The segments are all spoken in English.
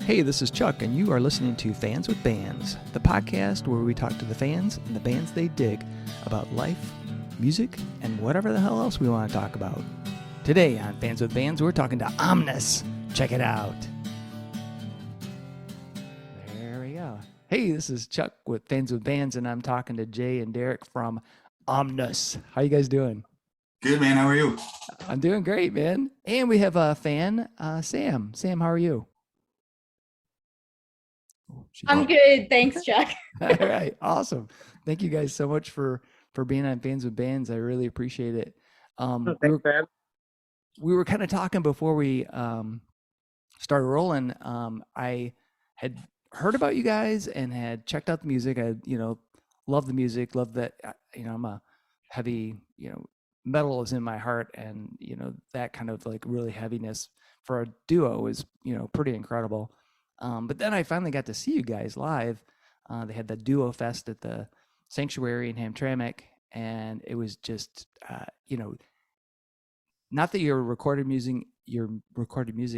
Hey, this is Chuck, and you are listening to Fans with Bands, the podcast where we talk to the fans and the bands they dig about life, music, and whatever the hell else we want to talk about. Today on Fans with Bands, we're talking to Ommnus. Check it out. There we go. Hey, this is Chuck with Fans with Bands, and I'm talking to Jay and Derek from Ommnus. How you guys doing? Good, man. How are you? I'm doing great, man. And we have a fan, Sam. Sam, how are you? I'm good. Thanks, Chuck. All right. Awesome. Thank you guys so much for being on Fans with Bands. I really appreciate it. We were kind of talking before we started rolling. I had heard about you guys and had checked out the music. I, love the music, love that, I'm a heavy, metal is in my heart, and, that kind of like really heaviness for a duo is, pretty incredible. But then I finally got to see you guys live. They had the Duo Fest at the Sanctuary in Hamtramck, and it was just, not that your recorded music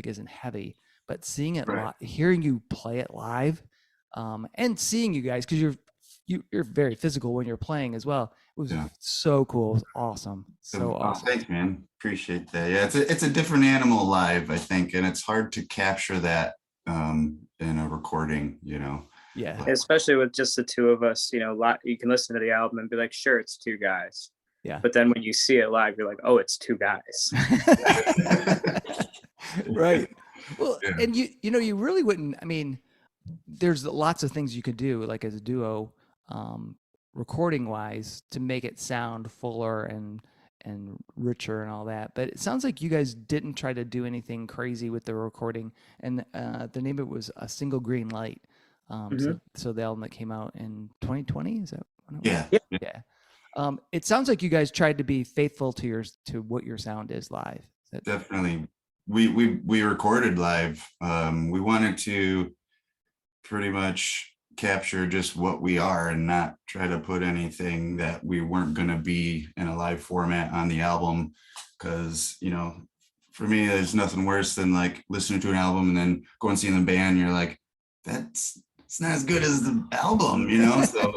isn't heavy, but seeing it, Right. Hearing you play it live, and seeing you guys, because you're very physical when you're playing as well. It was so cool. It was awesome. So awesome. Thanks, man. Appreciate that. Yeah, it's a different animal live, I think, and it's hard to capture that in a recording, Yeah. Especially with just the two of us, you can listen to the album and be like, sure, it's two guys. Yeah. But then when you see it live, you're like, oh, it's two guys. Right. Well, Yeah. and you really wouldn't, there's lots of things you could do, like as a duo, recording wise, to make it sound fuller and richer and all that. But it sounds like you guys didn't try to do anything crazy with the recording. And the name of it was A Single Green Light. So the album that came out in 2020, is that when it was? Yeah. It sounds like you guys tried to be faithful to what your sound is live. Definitely. We recorded live. We wanted to pretty much capture just what we are and not try to put anything that we weren't going to be in a live format on the album, because for me, there's nothing worse than like listening to an album and then going and seeing the band and you're like, it's not as good as the album, so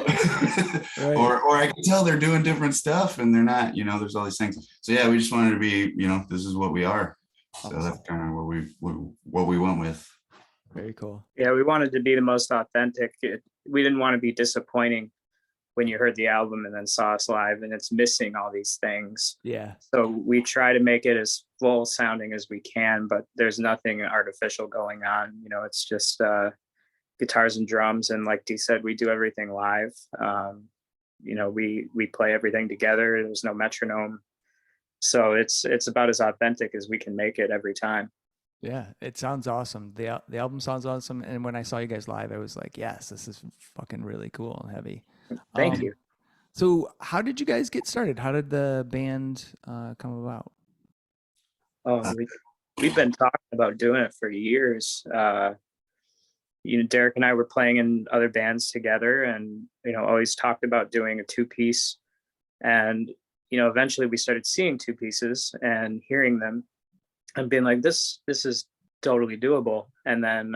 Right. or I can tell they're doing different stuff and they're not, there's all these things. So yeah, we just wanted to be, this is what we are. So that's kind of what we went with. Very cool. Yeah, we wanted to be the most authentic. We didn't want to be disappointing when you heard the album and then saw us live and it's missing all these things. Yeah. So we try to make it as full sounding as we can, but there's nothing artificial going on. It's just guitars and drums. And like Dee said, we do everything live. We play everything together. There's no metronome. So it's about as authentic as we can make it every time. Yeah, it sounds awesome. The album sounds awesome. And when I saw you guys live, I was like, yes, this is fucking really cool and heavy. Thank you. So how did you guys get started? How did the band come about? We've been talking about doing it for years. Derek and I were playing in other bands together and, always talked about doing a two-piece. And, eventually we started seeing two pieces and hearing them and being like, this is totally doable. And then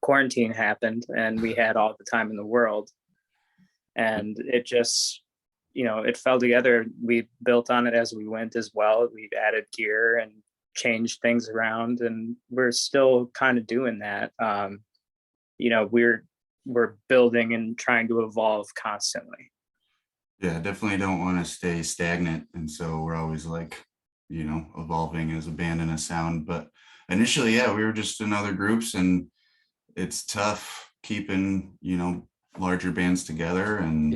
quarantine happened and we had all the time in the world. And it just, it fell together. We built on it as we went as well. We've added gear and changed things around, and we're still kind of doing that. We're building and trying to evolve constantly. Yeah, definitely don't want to stay stagnant. And so we're always like, evolving as a band and a sound. But initially, yeah, we were just in other groups, and it's tough keeping, larger bands together. And,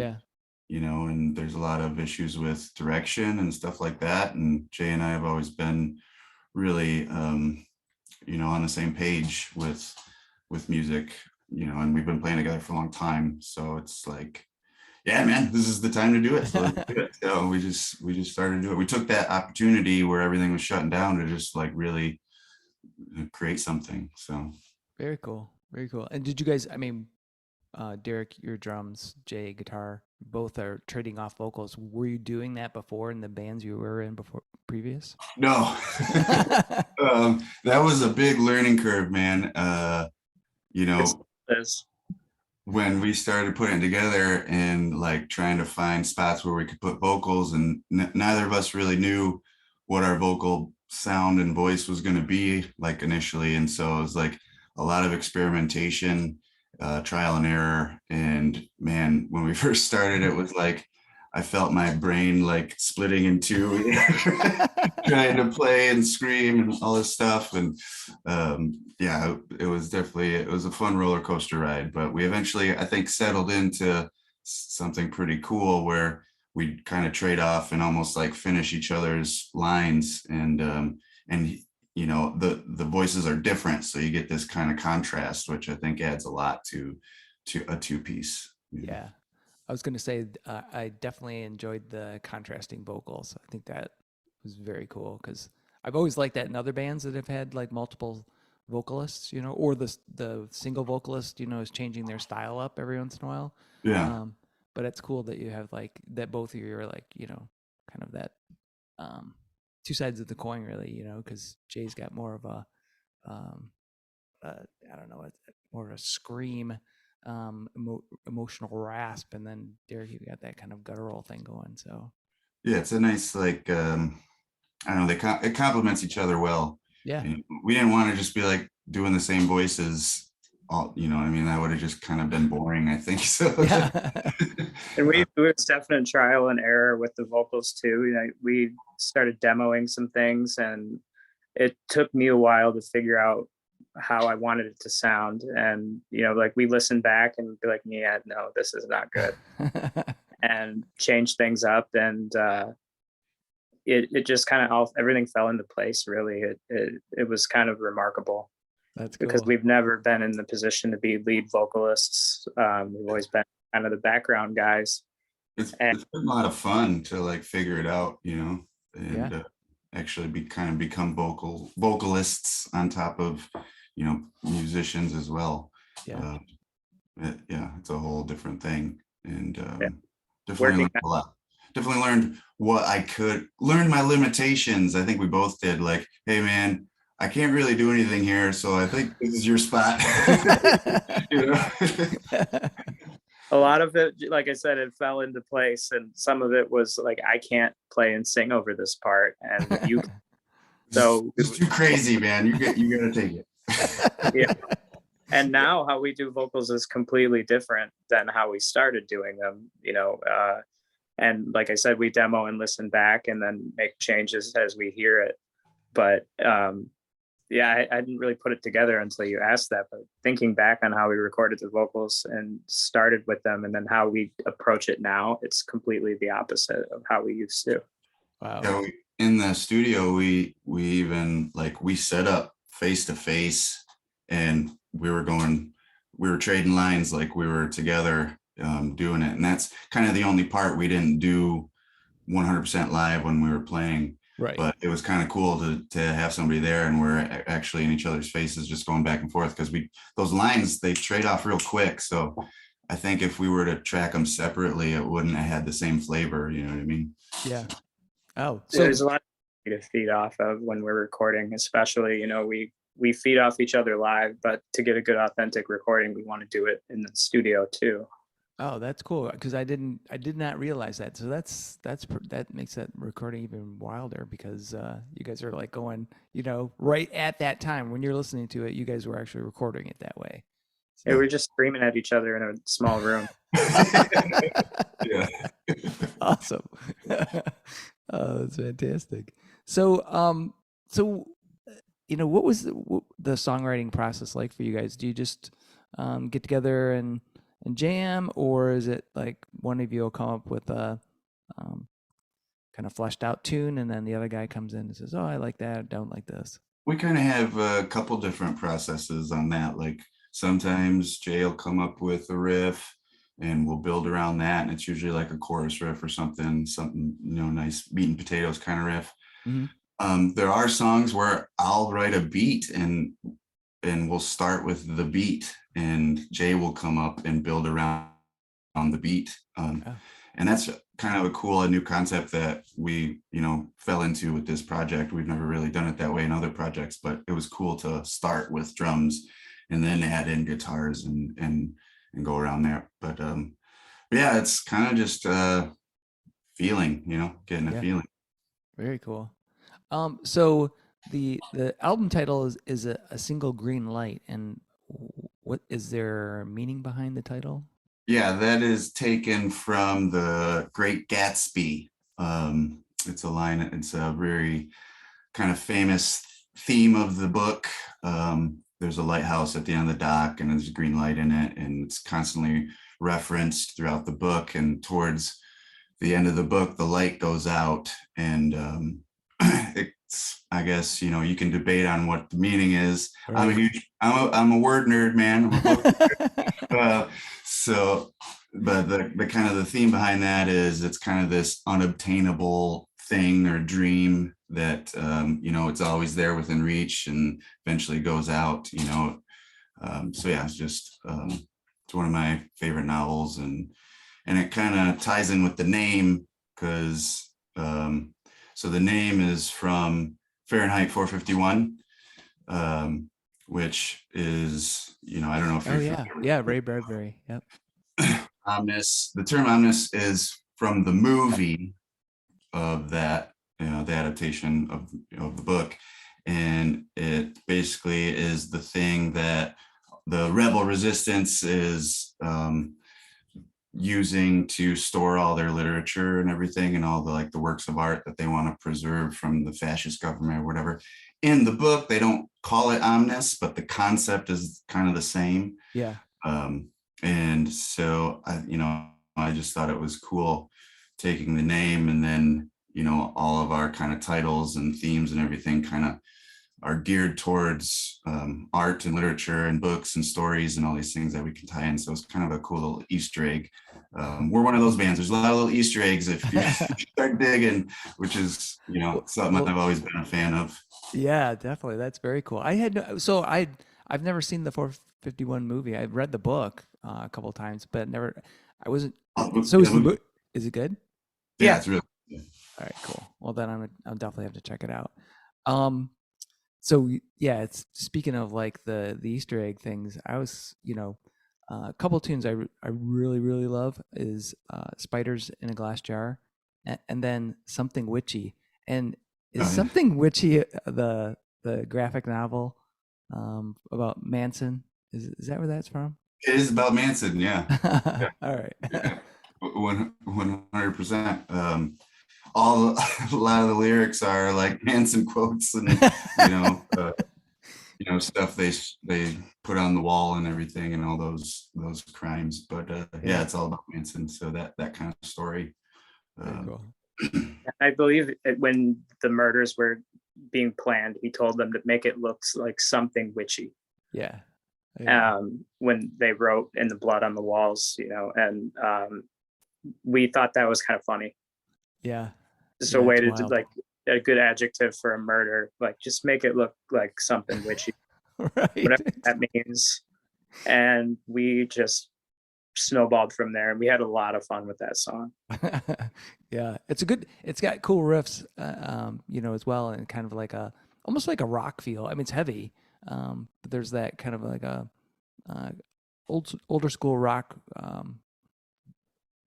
and there's a lot of issues with direction and stuff like that. And Jay and I have always been really, on the same page with music, and we've been playing together for a long time. So it's like, yeah, man, this is the time to do it. So, we just started to do it. We took that opportunity where everything was shutting down to just like really create something. So very cool. Very cool. And did you guys, Derek, your drums, Jay, guitar, both are trading off vocals. Were you doing that before in the bands you were in before previous? No. That was a big learning curve, man. you It's, know, it's when we started putting it together and like trying to find spots where we could put vocals, and neither of us really knew what our vocal sound and voice was going to be like initially. And so it was like a lot of experimentation, trial and error. And man, when we first started, it was like I felt my brain like splitting in two, trying to play and scream and all this stuff. And yeah, it was a fun roller coaster ride. But we eventually, I think, settled into something pretty cool where we kind of trade off and almost like finish each other's lines. And you know, the voices are different, so you get this kind of contrast, which I think adds a lot to a two piece. Yeah. I was going to say, I definitely enjoyed the contrasting vocals. I think that was very cool because I've always liked that in other bands that have had like multiple vocalists, you know, or the single vocalist, you know, is changing their style up every once in a while. Yeah. But it's cool that you have like that both of you are like, you know, kind of that two sides of the coin, really, you know, because Jay's got more of a, I don't know, more of a scream, emotional rasp, and then Derek, you got that kind of guttural thing going. So Yeah, it's a nice like I don't know, it complements each other well. yeah, And we didn't want to just be like doing the same voices all, you know what I mean? That would have just kind of been boring, I think. So yeah, and it was definite trial and error with the vocals too. You know, we started demoing some things, and it took me a while to figure out how I wanted it to sound. And you know, like we listened back and be like, yeah, no, this is not good, and change things up. And it just kind of all everything fell into place. Really, it was kind of remarkable. That's cool. Because we've never been in the position to be lead vocalists. We've always been kind of the background guys. it's been a lot of fun to like figure it out, you know, and Yeah. actually become vocalists on top of, you know, musicians as well. Yeah. Yeah, it's a whole different thing. And Yeah. definitely learned a lot. Definitely learned learn my limitations. I think we both did. Like, hey man, I can't really do anything here, so I think this is your spot. You know? A lot of it, like I said, it fell into place, and some of it was like, I can't play and sing over this part, and you. So it's too crazy, man. You gotta take it. Yeah. And now how we do vocals is completely different than how we started doing them. You know, and like I said, we demo and listen back, and then make changes as we hear it. But yeah, I didn't really put it together until you asked that. But thinking back on how we recorded the vocals and started with them, and then how we approach it now, it's completely the opposite of how we used to. Wow. Yeah, in the studio, we even like we set up face to face, and we were trading lines like we were together doing it. And that's kind of the only part we didn't do 100% live when we were playing. Right. But it was kind of cool to have somebody there, and we're actually in each other's faces, just going back and forth, because those lines, they trade off real quick. So I think if we were to track them separately, it wouldn't have had the same flavor. You know what I mean? Yeah. Oh, So there's a lot to feed off of when we're recording, especially, you know, we feed off each other live, but to get a good authentic recording, we want to do it in the studio too. Oh, that's cool, because I did not realize that. So that makes that recording even wilder, because you guys are like going, you know, right at that time when you're listening to it, you guys were actually recording it that way. So. Yeah, we're just screaming at each other in a small room. Yeah. Awesome. Oh, that's fantastic. So, you know, what was the songwriting process like for you guys? Do you just get together and jam, or is it like one of you will come up with a kind of fleshed out tune, and then the other guy comes in and says, "Oh, I like that. I don't like this." We kind of have a couple different processes on that. Like sometimes Jay will come up with a riff, and we'll build around that, and it's usually like a chorus riff or something, you know, nice meat and potatoes kind of riff. Mm-hmm. There are songs where I'll write a beat, and we'll start with the beat, and Jay will come up and build around on the beat. And that's kind of a new concept that we, you know, fell into with this project. We've never really done it that way in other projects, but it was cool to start with drums and then add in guitars and go around there. But yeah, it's kind of just feeling, getting a Yeah, feeling. very cool. So the album title is a single green light, and what is there meaning behind the title? Yeah, that is taken from the Great Gatsby. It's a line, it's a very kind of famous theme of the book. There's a lighthouse at the end of the dock, and there's a green light in it, and it's constantly referenced throughout the book. And towards the end of the book, the light goes out, and it's, I guess, you can debate on what the meaning is. Right. I'm a word nerd, man. I'm a book nerd. So, but the kind of the theme behind that is it's kind of this unobtainable thing or dream that it's always there within reach and eventually goes out. So yeah, it's one of my favorite novels, and it kind of ties in with the name because so the name is from Fahrenheit 451, which is, I don't know if Oh you're yeah, familiar yeah, with Ray Bradbury. Yep. Ommnus. The term Ommnus is from the movie of that, the adaptation of the book. And it basically is the thing that the rebel resistance is using to store all their literature and everything, and all the like the works of art that they want to preserve from the fascist government or whatever. In the book, they don't call it Ommnus, but the concept is kind of the same. Yeah. And so I just thought it was cool taking the name, and then all of our kind of titles and themes and everything kind of are geared towards art and literature and books and stories and all these things that we can tie in. So it's kind of a cool little Easter egg. We're one of those bands. There's a lot of little Easter eggs if you start digging, which is something Well, I've always been a fan of. yeah, definitely. That's very cool. I've never seen the 451 movie. I've read the book a couple of times, but never. I wasn't. So Yeah, is it good? yeah, Yeah. it's really. All right, cool. Well, then I'll definitely have to check it out. Um, so yeah, it's speaking of like the Easter egg things. I was, a couple tunes I really really love is "Spiders in a Glass Jar," and then "Something Witchy." And is Oh, yeah. "Something Witchy" the graphic novel about Manson? Is that where that's from? It is about Manson. Yeah. All right. Yeah. 100%. All a lot of the lyrics are like Manson quotes, and you know uh, stuff they put on the wall and everything, and all those crimes. But yeah, Yeah, it's all about Manson. So that kind of story. very Um, cool. I believe when the murders were being planned, he told them to make it look like something witchy. Yeah. Yeah. When they wrote in the blood on the walls, and we thought that was kind of funny. Yeah. Just a Yeah, way it's to wild. like a good adjective for a murder, like just make it look like something witchy, Right. whatever that means. And we just snowballed from there, and we had a lot of fun with that song. Yeah, it's got cool riffs, as well, and kind of like almost like a rock feel. I mean, it's heavy, but there's that kind of like a uh, older school rock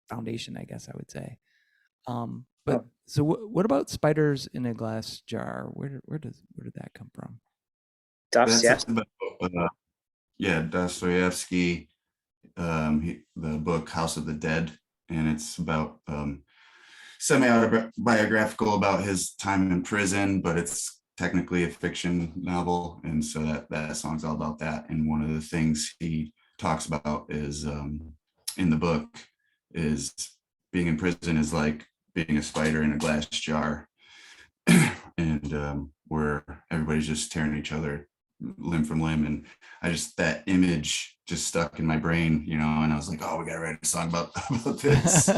foundation, I guess I would say. But Oh, so what about Spiders in a Glass Jar? Where did that come from? Duff's, that's yes. about yeah, Dostoevsky. The book House of the Dead, and it's about semi-autobiographical about his time in prison, but it's technically a fiction novel, and so that song's all about that. And one of the things he talks about is in the book is being in prison is like being a spider in a glass jar, and where everybody's just tearing each other limb from limb. And that image just stuck in my brain, and I was like, oh, we gotta write a song about this.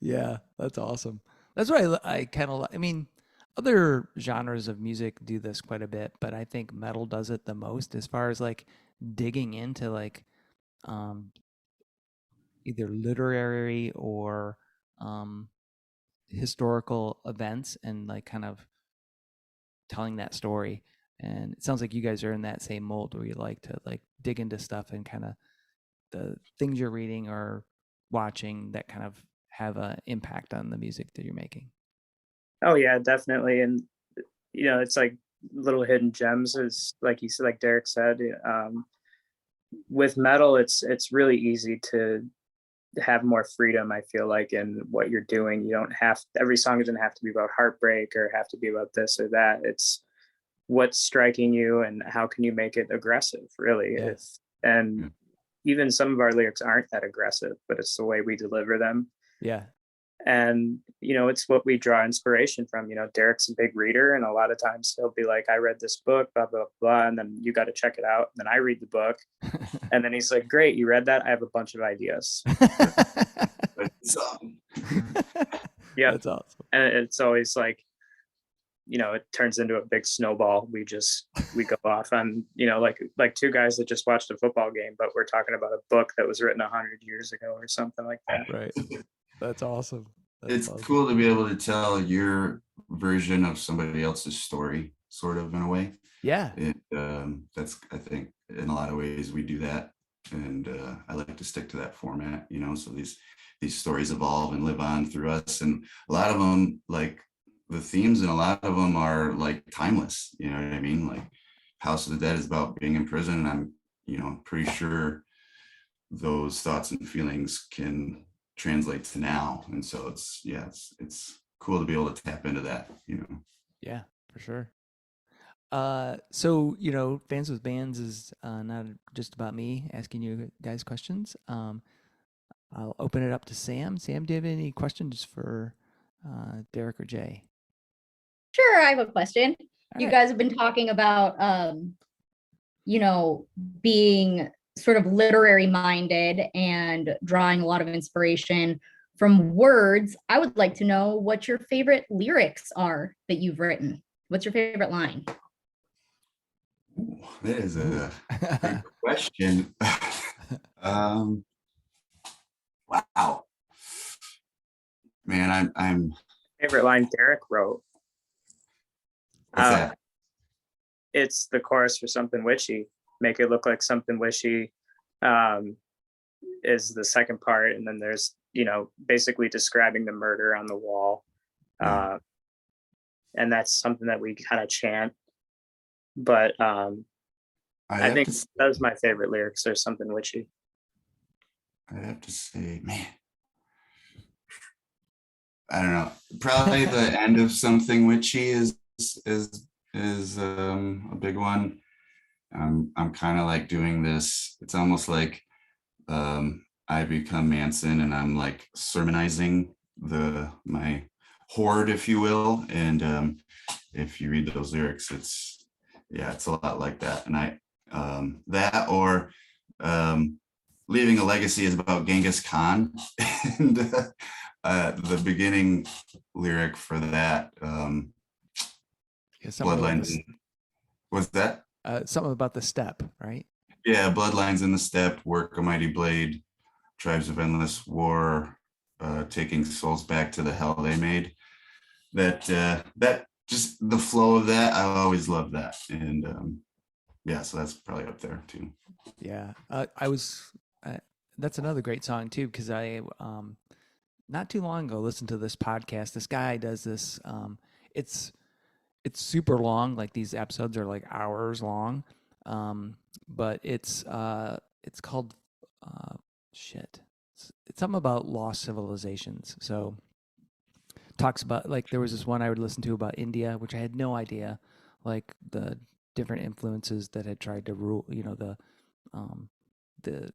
Yeah, that's awesome. That's what I kind of. I mean, other genres of music do this quite a bit, but I think metal does it the most as far as like digging into like um, either literary or um, historical events and like kind of telling that story. And it sounds like you guys are in that same mold where you like to like dig into stuff and kind of the things you're reading or watching that kind of have an impact on the music that you're making. Oh yeah, definitely. And it's like little hidden gems, is like you said, like Derek said. With metal, it's really easy to have more freedom, I feel like, in what you're doing. You don't have, every song doesn't have to be about heartbreak or have to be about this or that. It's what's striking you and how can you make it aggressive, really. Yeah. And even some of our lyrics aren't that aggressive, but it's the way we deliver them. Yeah. And it's what we draw inspiration from. Derek's a big reader, and a lot of times he'll be like, I read this book, blah blah blah, and then you got to check it out. And then I read the book, and then he's like, great, you read that, I have a bunch of ideas. Yeah, that's awesome. And it's always like, it turns into a big snowball. We go off on, like two guys that just watched a football game, but we're talking about a book that was written 100 years ago or something like that. Right. That's awesome. It's cool to be able to tell your version of somebody else's story, sort of, in a way. Yeah. That's, I think, in a lot of ways we do that, and I like to stick to that format. So these stories evolve and live on through us, and a lot of them, like the themes, and a lot of them are like timeless. You know what I mean? Like House of the Dead is about being in prison, and I'm pretty sure those thoughts and feelings can translate to now. And so it's cool to be able to tap into that. Yeah, for sure. So Fans with Bands is not just about me asking you guys questions. I'll open it up to Sam. Sam, do you have any questions for Derek or Jay? Sure, I have a question. All You right. guys have been talking about being sort of literary minded and drawing a lot of inspiration from words. I would like to know what your favorite lyrics are that you've written. What's your favorite line? Ooh, that is a great question. Wow, man, I'm Favorite line Derek wrote. What's that? It's the chorus for Something Witchy. Make it look like something wishy, is the second part, and then there's basically describing the murder on the wall, and that's something that we kind of chant. But I think that's my favorite lyrics, or Something Witchy. I have to say, man, I don't know. Probably the end of Something Witchy is a big one. I'm kind of like doing this. It's almost like I become Manson, and I'm like sermonizing my horde, if you will. And if you read those lyrics, it's a lot like that. And that, or Leaving a Legacy is about Genghis Khan, and the beginning lyric for that, Bloodlines. What's that? Something about the step, right? Yeah, Bloodlines in the Steppe, work a mighty blade, tribes of endless war, taking souls back to the hell they made. That just the flow of that, I always love that. And so that's probably up there too. Yeah, that's another great song too, because I not too long ago listened to this podcast. This guy does this. It's super long. Like these episodes are like hours long. But it's called It's something about lost civilizations. So talks about, like, there was this one I would listen to about India, which I had no idea, like the different influences that had tried to rule, the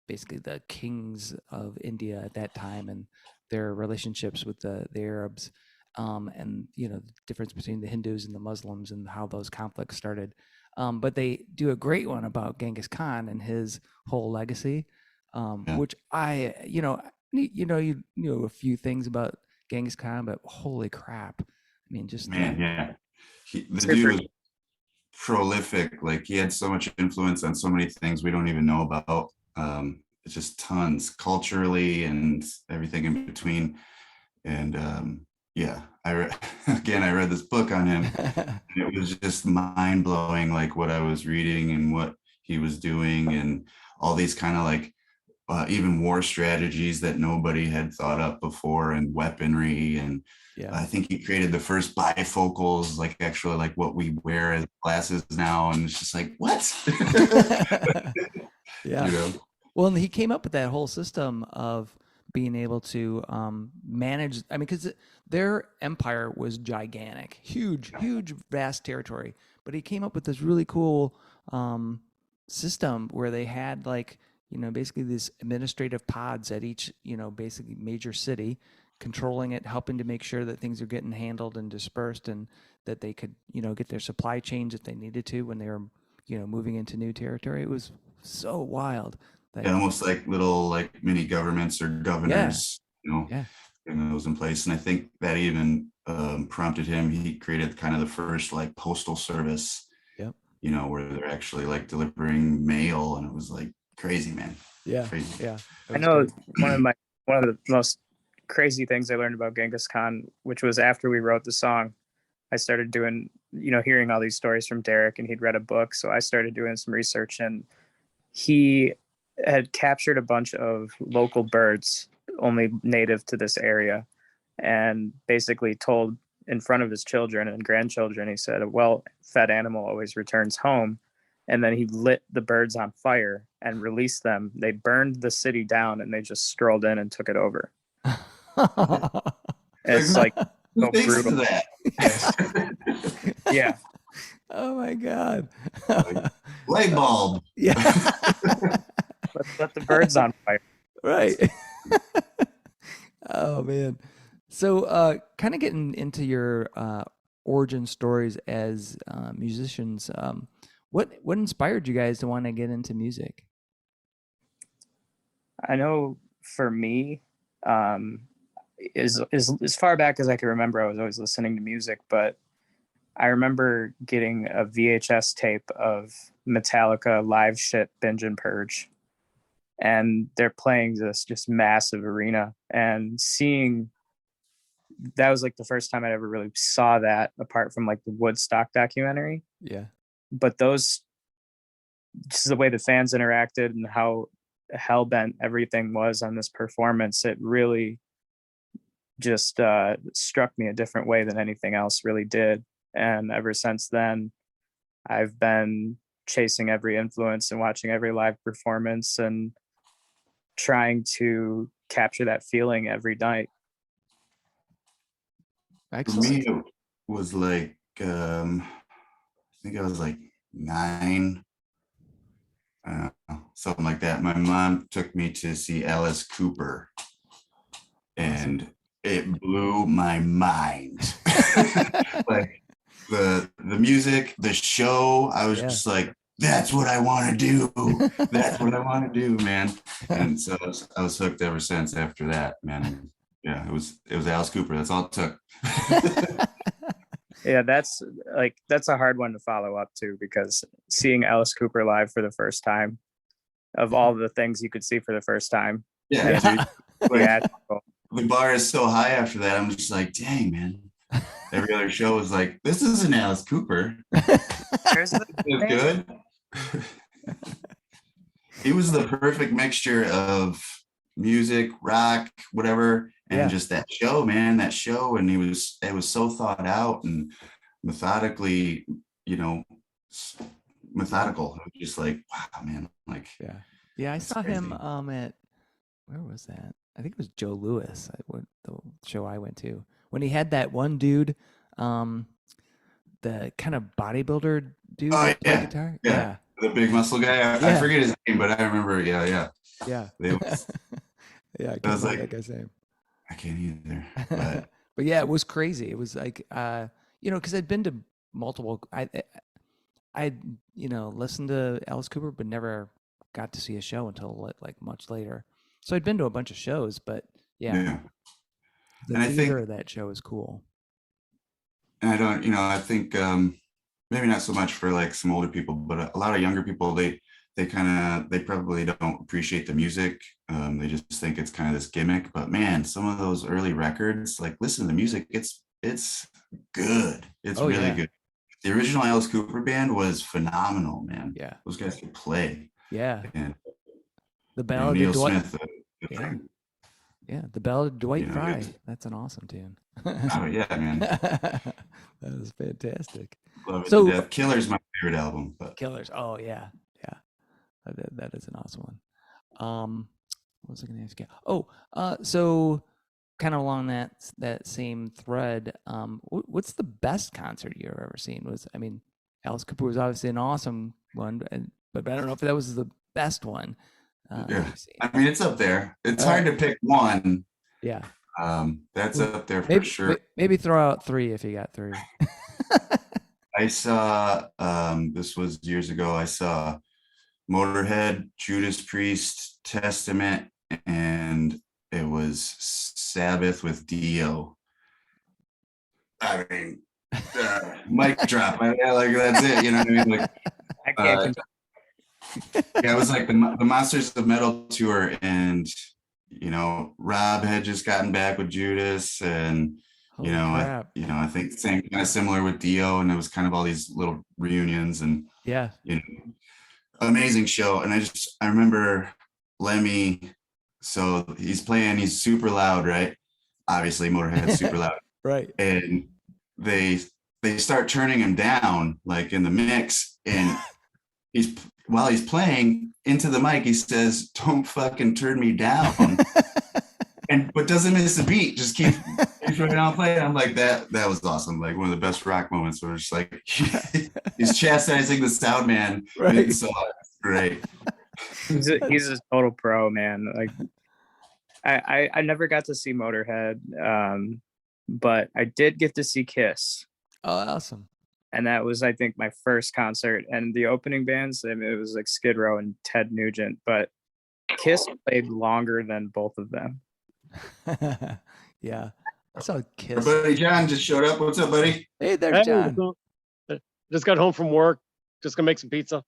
basically the kings of India at that time and their relationships with the Arabs, and the difference between the Hindus and the Muslims and how those conflicts started. But they do a great one about Genghis Khan and his whole legacy, which you know a few things about Genghis Khan, but holy crap! I mean, just the dude was prolific. Like, he had so much influence on so many things we don't even know about. It's just tons, culturally and everything in between. And yeah, again, I read this book on him. It was just mind blowing, like what I was reading and what he was doing, and all these kind of like even war strategies that nobody had thought up before, and weaponry. And Yeah. I think he created the first bifocals, like actually like what we wear as glasses now. And it's just like, what? Yeah. You know? Well, and he came up with that whole system of being able to manage. I mean, because their empire was gigantic, huge, huge, vast territory. But he came up with this really cool system where they had like, basically these administrative pods at each, basically major city, controlling it, helping to make sure that things are getting handled and dispersed, and that they could, get their supply chains if they needed to when they were, moving into new territory. It was so wild. Yeah, almost like little like mini governments or governors, Yeah. and those in place. And I think that even prompted him. He created kind of the first like postal service, Yep. where they're actually like delivering mail, and it was like crazy, man. Yeah. Crazy. Yeah. I know one of the most crazy things I learned about Genghis Khan, which was after we wrote the song, I started doing, hearing all these stories from Derek, and he'd read a book. So I started doing some research, and he had captured a bunch of local birds only native to this area, and basically told in front of his children and grandchildren, he said, a well-fed animal always returns home. And then he lit the birds on fire and released them. They burned the city down, and they just strolled in and took it over. It's like Who so thinks brutal. of that? Yeah. Oh my God. Light bulb. Yeah. Let's let the birds on fire. Right. Oh man. So kind of getting into your origin stories as musicians, what inspired you guys to want to get into music? I know for me, is as far back as I can remember, I was always listening to music, but I remember getting a VHS tape of Metallica live shit Binge and Purge, and they're playing this just massive arena, and seeing that was like the first time I ever really saw that, apart from like the Woodstock documentary. Yeah. But those, just the way the fans interacted and how hell bent everything was on this performance, it really just struck me a different way than anything else really did. And ever since then, I've been chasing every influence and watching every live performance and trying to capture that feeling every night. For Excellent. me, it was like, I think I was like 9, something like that. My mom took me to see Alice Cooper, and it blew my mind. Like the music, the show, I was just like, that's what I want to do. That's what I want to do, man. And so I was hooked ever since after that, man. Yeah, it was Alice Cooper. That's all it took. Yeah, that's a hard one to follow up to, because seeing Alice Cooper live for the first time, of all the things you could see for the first time. Yeah, dude. Yeah. The bar is so high after that. I'm just like, dang, man. Every other show was like, this isn't Alice Cooper. It's good. He was the perfect mixture of music, rock, whatever, and just that show, man. That show, and it was so thought out and methodically, methodical. It was just like, wow, man. Like, yeah. I saw him at, where was that? I think it was Joe Louis. The show I went to, when he had that one dude, the kind of bodybuilder dude that played guitar. Yeah, the big muscle guy. I forget his name, but I remember. Yeah. Yeah. Yeah, I can't remember that guy's name. I can't either. But but yeah, it was crazy. It was like, because I'd been to multiple. I listened to Alice Cooper, but never got to see a show until like much later. So I'd been to a bunch of shows, but the theater of that show is cool. And I think maybe not so much for like some older people, but a lot of younger people, they they probably don't appreciate the music. They just think it's kind of this gimmick. But man, some of those early records, like listen to the music, it's good. It's Oh, really yeah. good. The original Alice Cooper band was phenomenal, man. Yeah. Those guys could play. Yeah. And The you know, Ballad of Neil Dwight. Smith, Yeah. Yeah. The Ballad of Dwight you know, Fry. That's an awesome tune. oh yeah, man. That is fantastic. Love it So- to death. Killer's my favorite album, but Killers. Oh yeah. Yeah. That is an awesome one. What was I gonna ask you? Oh, so kind of along that same thread, what's the best concert you've ever seen? Alice Cooper was obviously an awesome one, but I don't know if that was the best one. yeah, you've seen. I mean it's up there. It's hard to pick one. Yeah. That's up there for Maybe, sure. maybe throw out 3 if you got 3. I saw this was years ago. I saw Motorhead, Judas Priest, Testament, and it was Sabbath with Dio. I mean, mic drop. Like that's it. You know what I mean? Like, I can't. yeah, it was like the Monsters of Metal tour, and you know, Rob had just gotten back with Judas, and Holy you know, crap. I think same kind of similar with Dio, and it was kind of all these little reunions, and Yeah. you know, amazing show. And I remember Lemmy. So he's playing, he's super loud, right? Obviously, Motorhead's super loud, Right. and they start turning him down, like in the mix, and while he's playing into the mic, he says, "Don't fucking turn me down," but doesn't miss a beat, just keeps right on playing. I'm like, that was awesome, like one of the best rock moments where it's like he's chastising the sound man. Right. So it's great. He's a total pro, man. Like I never got to see Motorhead, but I did get to see Kiss, Oh, awesome. and that was, I think, my first concert. And the opening bands, I mean, it was like Skid Row and Ted Nugent, but Kiss played longer than both of them. Yeah. I saw Our Kiss. buddy John just showed up. What's up, buddy? Hey there, Hey, John. just got home from work. Just gonna make some pizza.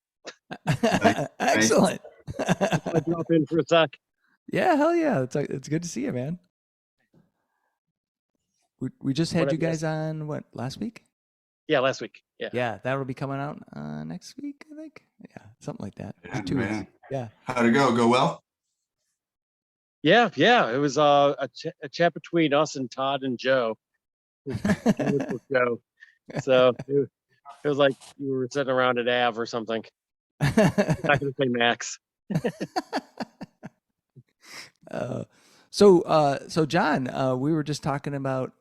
Excellent. I drop in for a sec. Yeah, hell yeah. It's good to see you, man. We just had What I you guys on last week? Yeah, last week. Yeah. Yeah, that'll be coming out next week, I think. Yeah, something like that. Yeah, 2 man. weeks. Yeah. How'd it go? Go well? Yeah. It was a chat between us and Todd and Joe. Joe. So it was like you were sitting around at Av or something. Not gonna say Max. So John, we were just talking about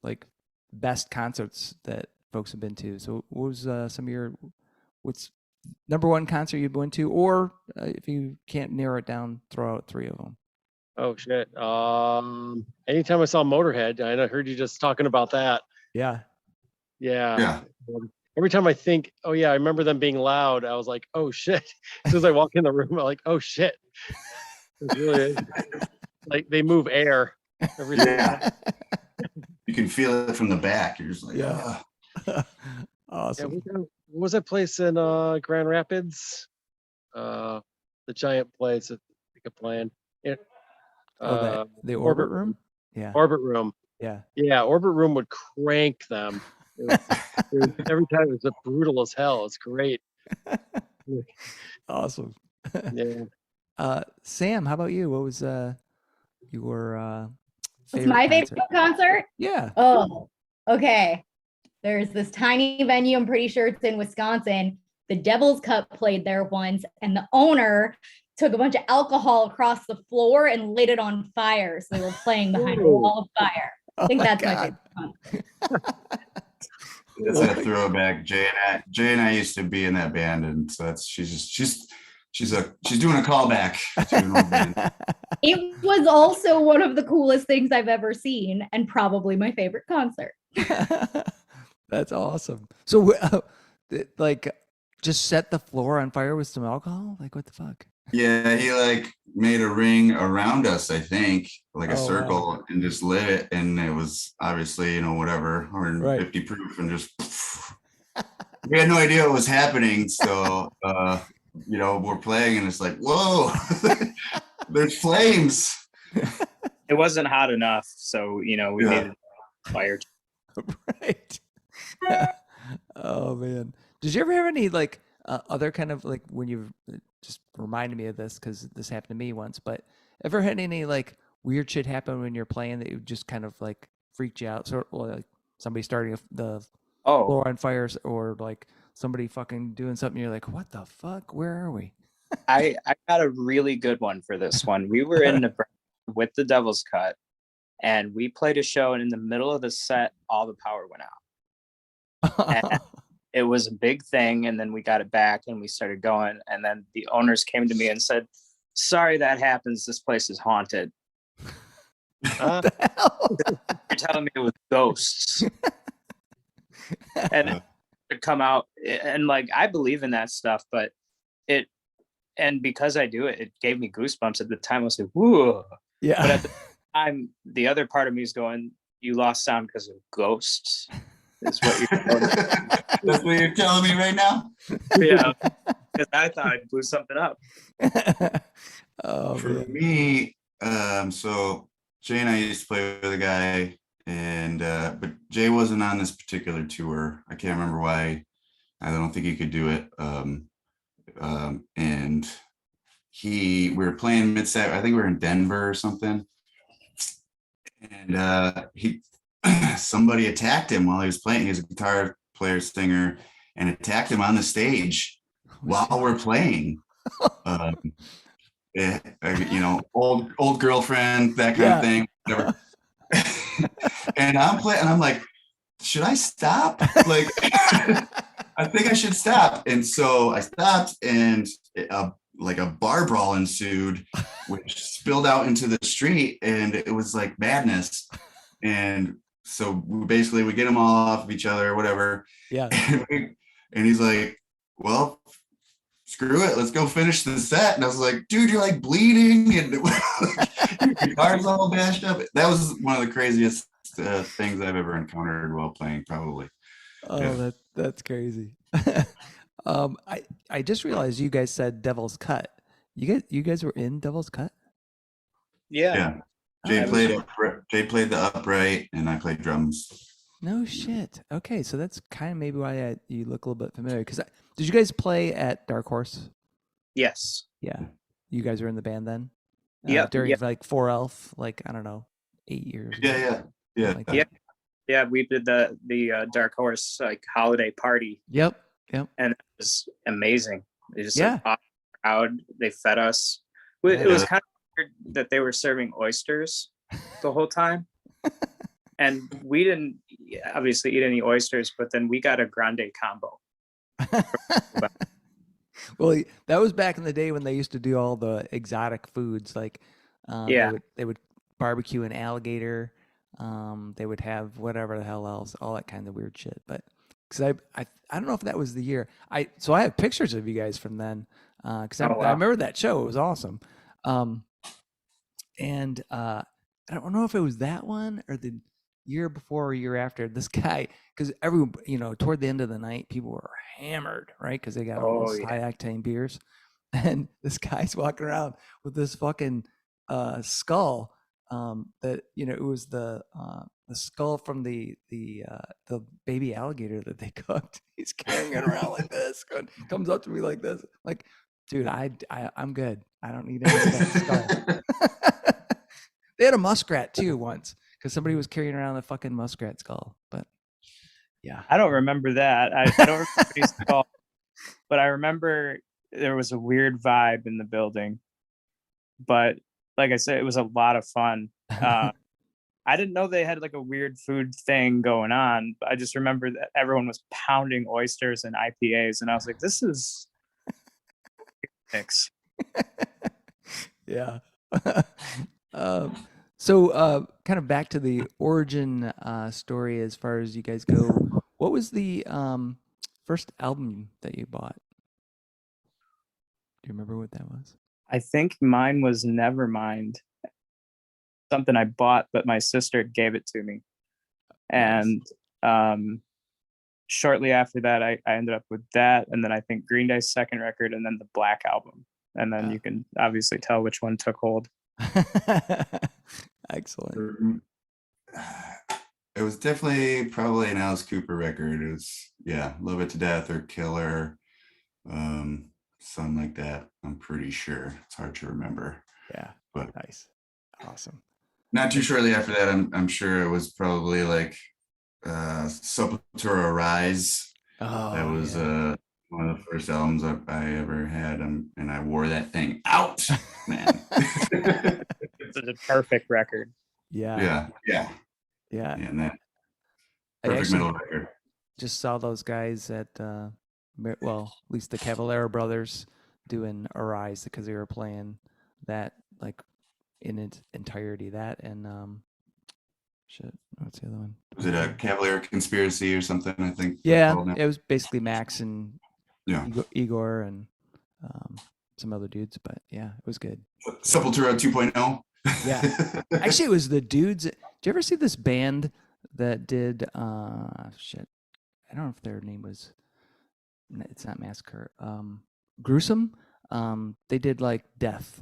like best concerts that folks have been to. So what was what's number one concert you've been to, or if you can't narrow it down, throw out 3 of them. Oh shit. Anytime I saw Motorhead, I heard you just talking about that. Yeah. Yeah. Every time I think, oh yeah, I remember them being loud, I was like, oh shit. As soon as I walk in the room, I'm like, oh shit. It's really like they move air every Yeah. You can feel it from the back. You're just like, Yeah. "Ah." Awesome. What was that place in Grand Rapids? The giant place that we could play in. The Orbit Room? Yeah. Orbit Room. Yeah. Yeah, Orbit Room would crank them. Every time it was brutal as hell. It's great. Awesome. Yeah. Sam, how about you? What was your What's my concert? favorite concert? Yeah. Oh, okay. There's this tiny venue. I'm pretty sure it's in Wisconsin. The Devil's Cup played there once, and the owner took a bunch of alcohol across the floor and lit it on fire. So they were playing behind a wall of fire. I think that's my favorite concert. That's a throwback. Jay and I used to be in that band, and so she's doing a callback to an old band. It was also one of the coolest things I've ever seen, and probably my favorite concert. That's awesome. So, like, just set the floor on fire with some alcohol? Like, what the fuck? Yeah, he like made a ring around us, I think, like a Oh, circle, wow. and just lit it, and it was obviously, whatever, 150 proof, and just we had no idea what was happening. So we're playing and it's like, whoa, there's flames. It wasn't hot enough, so we Yeah. needed fire. Right. Oh man. Did you ever have any like other kind of like when you've just reminded me of this because this happened to me once, but ever had any like weird shit happen when you're playing that you just kind of like freaked you out? Sort of like somebody starting the Oh, floor on fires or like somebody fucking doing something. You're like, what the fuck? Where are we? I got a really good one for this one. We were in Nebraska with the Devil's Cut, and we played a show, and in the middle of the set, all the power went out. And it was a big thing, and then we got it back, and we started going, and then the owners came to me and said, "Sorry that happens. This place is haunted." What the hell? You're telling me it was ghosts. And to come out, and like I believe in that stuff, but and because I do it, it gave me goosebumps at the time. I was like, whoa. Yeah. But at the time, the other part of me is going, you lost sound because of ghosts. Is what you're That's what you're telling me right now? Yeah. Because I thought I blew something up. Oh, For man. me, so Jay and I used to play with a guy, and but Jay wasn't on this particular tour. I can't remember why. I don't think he could do it. And we were playing mid-set. I think we were in Denver or something. And somebody attacked him while he was playing. He was a guitar player, singer, and attacked him on the stage while we're playing. Old girlfriend, that kind of thing. Whatever. And I'm playing, and I'm like, should I stop? Like, I think I should stop. And so I stopped, and like a bar brawl ensued, which spilled out into the street, and it was like madness. And so we get them all off of each other, whatever. Yeah. And he's like, well, screw it, let's go finish the set. And I was like, dude, you're like bleeding, and your guitar's all bashed up. That was one of the craziest things I've ever encountered while playing, probably. Oh, Yeah. that's crazy. I just realized you guys said Devil's Cut. You guys were in Devil's Cut? Yeah. Jay Oh, played the upright, and I played drums. no shit. Okay, so that's kind of maybe why you look a little bit familiar. Because did you guys play at Dark Horse? Yes. Yeah, you guys were in the band then. Yep, During yep. like 4Elf, like I don't know, 8 years. ago, Yeah. something like that. Yeah. Yeah, we did the Dark Horse like holiday party, Yep. and it was amazing. They just Yeah. like awesome crowd. They fed us. It was kind of weird that they were serving oysters the whole time, and we didn't obviously eat any oysters. But then we got a grande combo. Well, that was back in the day when they used to do all the exotic foods. Like, Yeah. they would barbecue an alligator. They would have whatever the hell else, all that kind of weird shit. But because I don't know if that was the year. I have pictures of you guys from then. Because I remember that show. It was awesome. And I don't know if it was that one or the year before or year after. This guy, because everyone, toward the end of the night, people were hammered, right? Because they got all those high octane beers, and this guy's walking around with this fucking skull. That it was the skull from the baby alligator that they cooked. He's carrying it around like this. Comes up to me like this, like, dude, I'm good. I don't need any of that skull. They had a muskrat too once because somebody was carrying around a fucking muskrat skull. But yeah, I don't remember that. I don't remember his skull, but I remember there was a weird vibe in the building. But like I said, it was a lot of fun. I didn't know they had like a weird food thing going on. I just remember that everyone was pounding oysters and IPAs, and I was like, this is mix. Yeah. So kind of back to the origin story as far as you guys go. What was the first album that you bought? Do you remember what that was? I think mine was Nevermind. Something I bought, but my sister gave it to me. And shortly after that, I ended up with that, and then I think Green Day's second record, and then the Black Album, and then you can obviously tell which one took hold. Excellent. It was definitely probably an Alice Cooper record. It was, yeah, Love It to Death or Killer, something like that. I'm pretty sure. It's hard to remember. Yeah. But Nice. Awesome. not too shortly after that, I'm sure it was probably like Sepultura Rise. Oh, That was yeah. one of the first albums I ever had, and I wore that thing out, man. It's a perfect record. Yeah. Yeah. Yeah. And that I perfect actually metal record. just saw those guys at, well, at least the Cavallero brothers doing Arise because they were playing that like in its entirety. That and shit, what's the other one? Was it a Cavalier Conspiracy or something? I think. Yeah, called now. it was basically Max and Yeah. Igor and some other dudes, but yeah, it was good. Sepultura 2.0. Yeah. Actually, it was the dudes. Did you ever see this band that did shit? I don't know if their name was. It's not Massacre. Gruesome. They did like Death.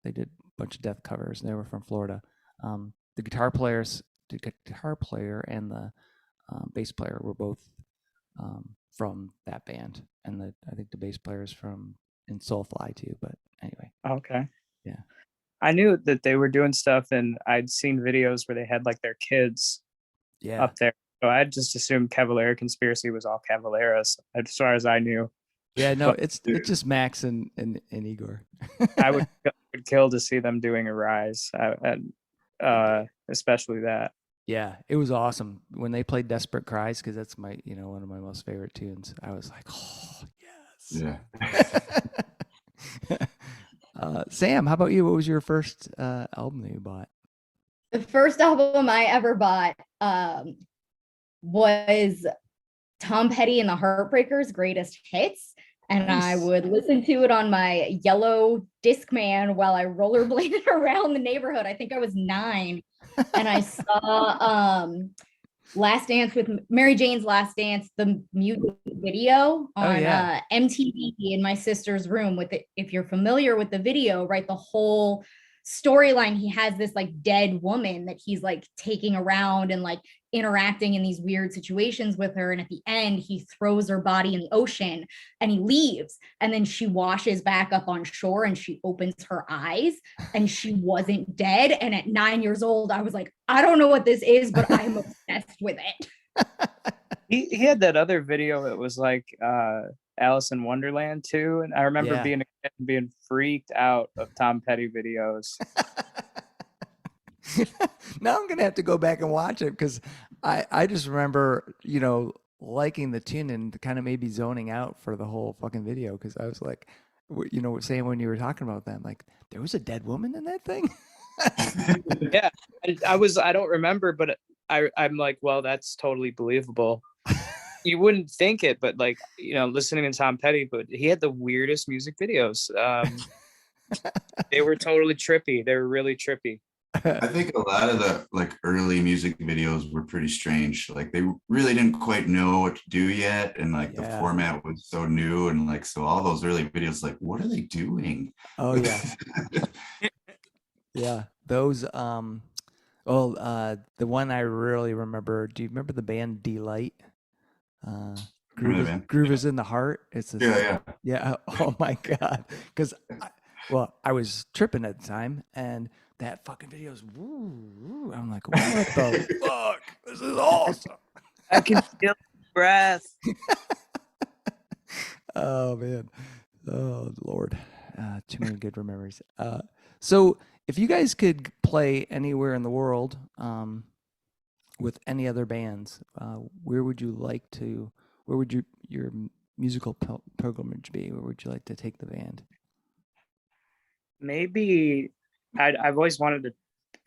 They did a bunch of Death covers, and they were from Florida. The guitar player and the bass player were both from that band, and I think the bass player is from in Soulfly too. But anyway, Okay. yeah. I knew that they were doing stuff, and I'd seen videos where they had like their kids Yeah. up there. So I just assumed Cavalier Conspiracy was all Cavaleras, as far as I knew. Yeah, no, But it's just Max and Igor. I would kill to see them doing Arise, and especially that. Yeah, it was awesome when they played Desperate Cries because that's my, one of my most favorite tunes. I was like, oh, yes. Yeah. Sam, how about you? What was your first album that you bought? The first album I ever bought was Tom Petty and the Heartbreakers' Greatest Hits. And Nice. I would listen to it on my yellow Discman while I rollerbladed around the neighborhood. I think I was 9. And I saw Last Dance with Mary Jane's Last Dance, the music video on MTV in my sister's room with it. If you're familiar with the video, right, the whole storyline, he has this like dead woman that he's like taking around and like interacting in these weird situations with her, and at the end he throws her body in the ocean and he leaves, and then she washes back up on shore and she opens her eyes and she wasn't dead. And at 9 years old I was like, I don't know what this is, but I'm obsessed with it. He had that other video that was like Alice in Wonderland too, and I remember being freaked out of Tom Petty videos. Now I'm gonna have to go back and watch it because I just remember liking the tune and kind of maybe zoning out for the whole fucking video because I was like, saying when you were talking about that, like there was a dead woman in that thing. Yeah, I don't remember, but I'm like, well, that's totally believable. You wouldn't think it, but like, listening to Tom Petty, but he had the weirdest music videos. They were totally trippy. They were really trippy. I think a lot of the like early music videos were pretty strange. Like they really didn't quite know what to do yet, and like the format was so new, and like so all those early videos, like what are they doing? Oh yeah, yeah. Those the one I really remember. Do you remember the band Delight? Groove is in the heart. It's yeah. Oh my god, because I was tripping at the time and. That fucking video is woo. I'm like, what the fuck? This is awesome. I can feel the breath. Oh man. Oh Lord. Too many good memories. So if you guys could play anywhere in the world, with any other bands, where would your musical pilgrimage be? Where would you like to take the band? Maybe I've always wanted to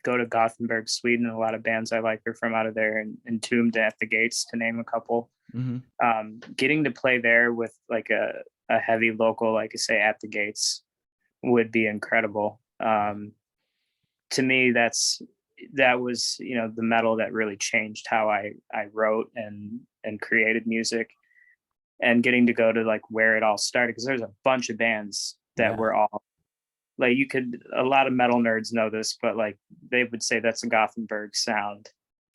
go to Gothenburg, Sweden. A lot of bands I like are from out of there, and Entombed, At the Gates, to name a couple. Mm-hmm. Getting to play there with like a heavy local, like I say, At the Gates, would be incredible. To me, that was the metal that really changed how I wrote and and created music, and getting to go to like where it all started, because there's a bunch of bands that Yeah. were all like, a lot of metal nerds know this, but like they would say that's a Gothenburg sound.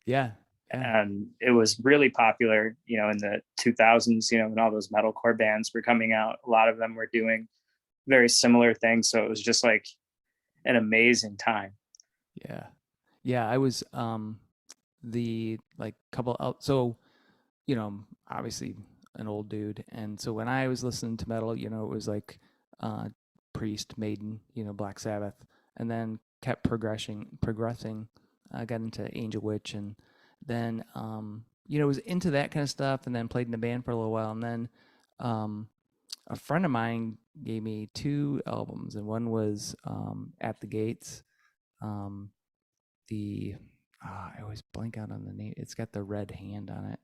Yeah. And it was really popular, you know, in the 2000s, you know, when all those metalcore bands were coming out. A lot of them were doing very similar things. So it was just like an amazing time. Yeah. I was the like couple out. So, you know, obviously an old dude, and so when I was listening to metal, you know, it was like Priest, Maiden, you know, Black Sabbath, and then kept progressing. I got into Angel Witch, and then you know, was into that kind of stuff, and then played in a band for a little while, and then a friend of mine gave me 2 albums, and one was At the Gates. I always blank out on the name. It's got the red hand on it.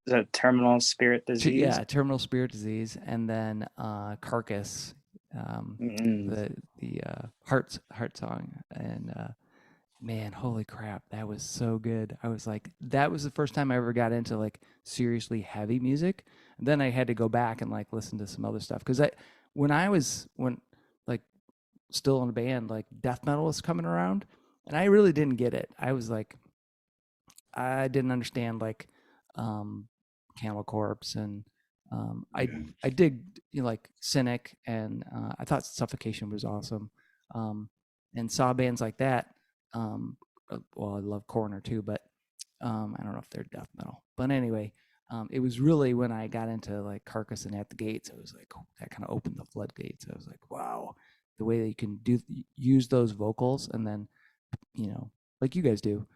The Terminal Spirit Disease. Yeah, Terminal Spirit Disease, and then Carcass, the heart song, and man, holy crap, that was so good. I was like, that was the first time I ever got into like seriously heavy music. And then I had to go back and like listen to some other stuff, because when like still in a band, like death metal was coming around, and I really didn't get it. I was like, I didn't understand like Camel Corpse, and I dig, you know, like Cynic, and I thought Suffocation was awesome, and saw bands like that. Well, I love Coroner too, but I don't know if they're death metal. But anyway, it was really when I got into like Carcass and At the Gates, it was like that kind of opened the floodgates. I was like, wow, the way that you can use those vocals, and then, you know, like you guys do,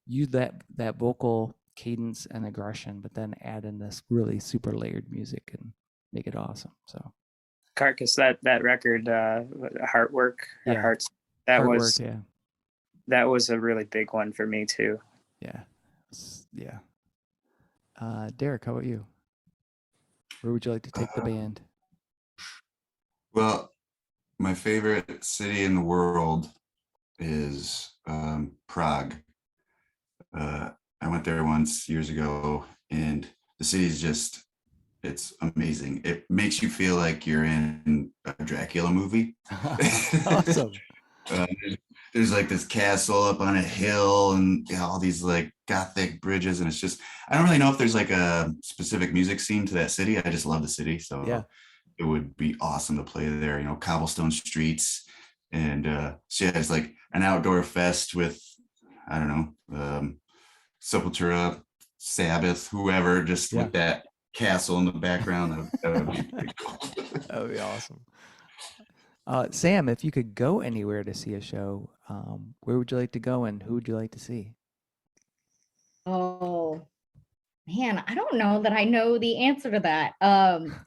use that vocal cadence and aggression, but then add in this really super layered music and make it awesome. So Carcass, that record, Heartwork, Yeah. Hearts, Artwork, that was a really big one for me too. yeah. Derek, how about you? Where would you like to take the band? Well, my favorite city in the world is Prague. I went there once years ago, and the city's just, it's amazing. It makes you feel like you're in a Dracula movie. Awesome. There's like this castle up on a hill, and you know, all these like Gothic bridges, and it's just, I don't really know if there's like a specific music scene to that city. I just love the city, so Yeah. it would be awesome to play there. You know, cobblestone streets, and so yeah, it's like an outdoor fest with, I don't know, Sepultura, Sabbath, whoever, just with that castle in the background. That would be pretty cool. That would be awesome. Sam, if you could go anywhere to see a show, where would you like to go, and who would you like to see? Oh man, I don't know that I know the answer to that. I'm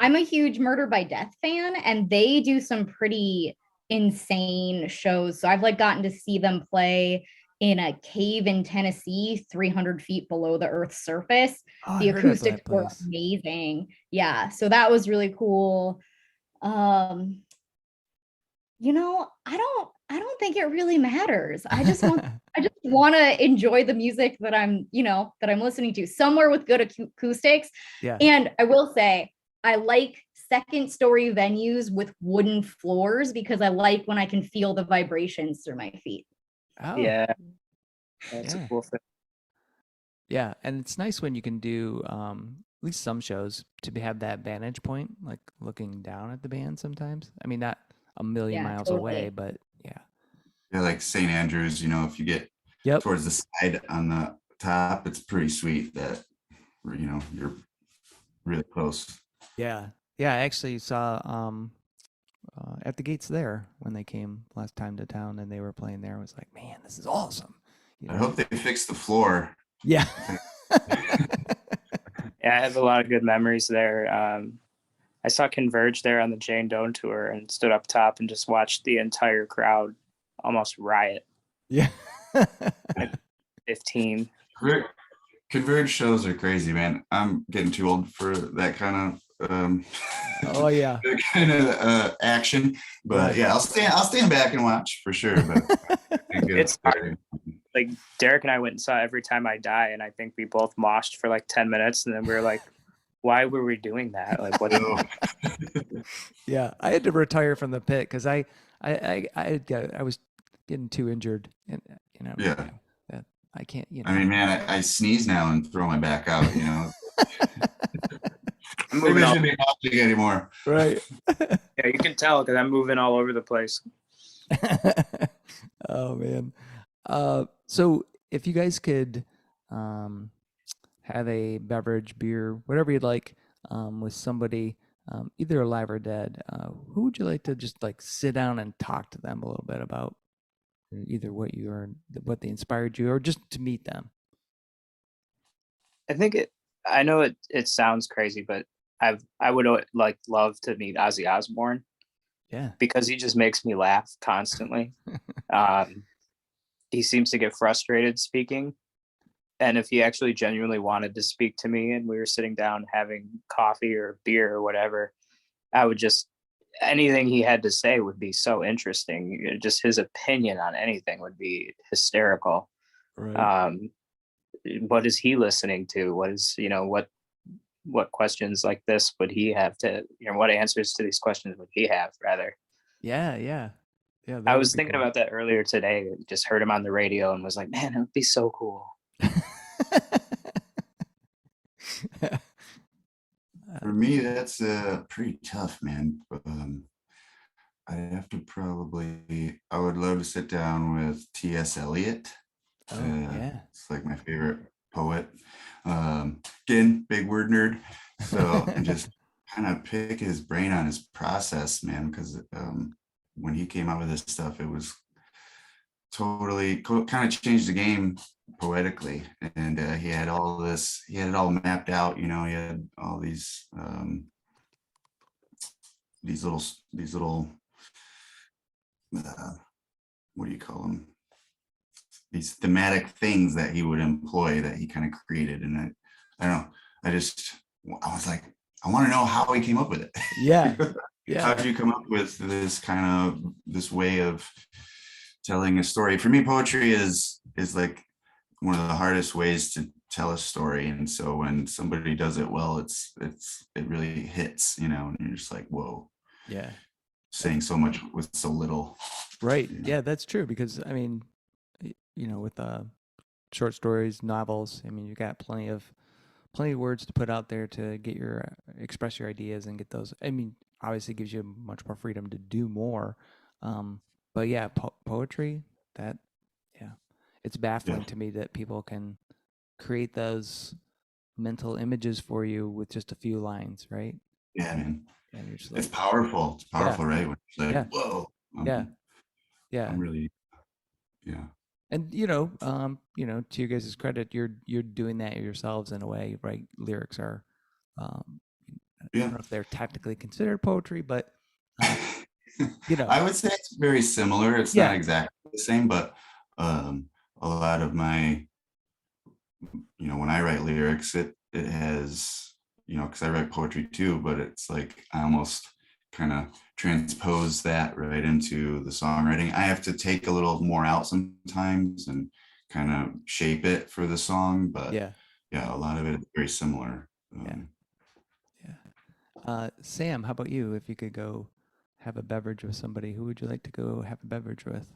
a huge Murder by Death fan, and they do some pretty insane shows. So I've like gotten to see them play in a cave in Tennessee, 300 feet below the Earth's surface. Oh, The I heard of acoustics that were place. amazing. Yeah, so that was really cool. You know, I don't think it really matters. I just want to enjoy the music that I'm listening to, somewhere with good acoustics. Yeah. And I will say, I like second story venues with wooden floors, because I like when I can feel the vibrations through my feet. Oh, Yeah, that's Yeah. a cool thing. yeah. And it's nice when you can do at least some shows to have that vantage point, like looking down at the band sometimes. I mean, not a million Yeah, miles totally. away, but yeah. Yeah, like St. Andrews, you know, if you get Yep. towards the side on the top, it's pretty sweet that, you know, you're really close. Yeah. Yeah. I actually saw At the Gates there when they came last time to town, and they were playing there. I was like, man, this is awesome. You I know? hope they fix the floor. Yeah. Yeah, I have a lot of good memories there. I saw Converge there on the Jane Doe tour, and stood up top and just watched the entire crowd almost riot. Yeah. 15. Converge shows are crazy, man. I'm getting too old for that kind of Oh yeah. that kind of action. But yeah, I'll stand back and watch for sure. But It's hard. like Derek and I went and saw Every Time I Die, and I think we both moshed for like 10 minutes, and then we were like, why were we doing that? Like, what? Yeah, I had to retire from the pit because I was getting too injured, and Yeah. that I can't. I mean, man, I sneeze now and throw my back out, I'm Maybe moving I all, shouldn't be watching anymore. Right. yeah, you can tell because I'm moving all over the place. Oh man. So if you guys could have a beverage, beer, whatever you'd like, with somebody, either alive or dead, who would you like to just like sit down and talk to them a little bit about either what they inspired you, or just to meet them? I know it sounds crazy, but I would like love to meet Ozzy Osbourne Yeah. because he just makes me laugh constantly. He seems to get frustrated speaking. And if he actually genuinely wanted to speak to me and we were sitting down having coffee or beer or whatever, I would just, anything he had to say would be so interesting. Just his opinion on anything would be hysterical. Right. What is he listening to? What is, what questions like this would he have to, what answers to these questions would he have rather? Yeah. Yeah. Yeah. I was thinking about that earlier today. Just heard him on the radio and was like, man, it would be so cool. For me, that's pretty tough, man. I have to I would love to sit down with T.S. Eliot. Oh, yeah. It's like my favorite poet. Again, big word nerd. So and just kind of pick his brain on his process, man, because when he came out with this stuff, it was totally kind of changed the game poetically. And he had it all mapped out, he had all these little what do you call them? These thematic things that he would employ that he kind of created. And I don't know, I was like, I want to know how he came up with it. Yeah. Yeah. How did you come up with this way of telling a story? For me, poetry is like one of the hardest ways to tell a story. And so when somebody does it well, it really hits, and you're just like, whoa. Yeah. Saying so much with so little. Right. Yeah, that's true. Because I mean, with short stories, novels, I mean, you got plenty of words to put out there to get express your ideas and get those. I mean, obviously, it gives you much more freedom to do more. But yeah, poetry, it's baffling to me that people can create those mental images for you with just a few lines, right? Yeah, man. And you're just it's powerful. It's powerful, right? It's like, whoa. Yeah. I'm really, yeah. And to your guys' credit, you're doing that yourselves in a way, right? Lyrics are, I don't know if they're technically considered poetry, but I would say it's very similar. It's not exactly the same, but a lot of my, when I write lyrics, it has, because I write poetry too, but it's like I almost kind of transpose that right into the songwriting. I have to take a little more out sometimes and kind of shape it for the song, but a lot of it is very similar. Sam, how about you? If you could go have a beverage with somebody, who would you like to go have a beverage with?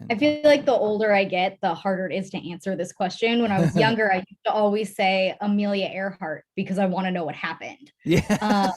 I feel like the older I get, the harder it is to answer this question. When I was younger, I used to always say Amelia Earhart because I want to know what happened. Yeah.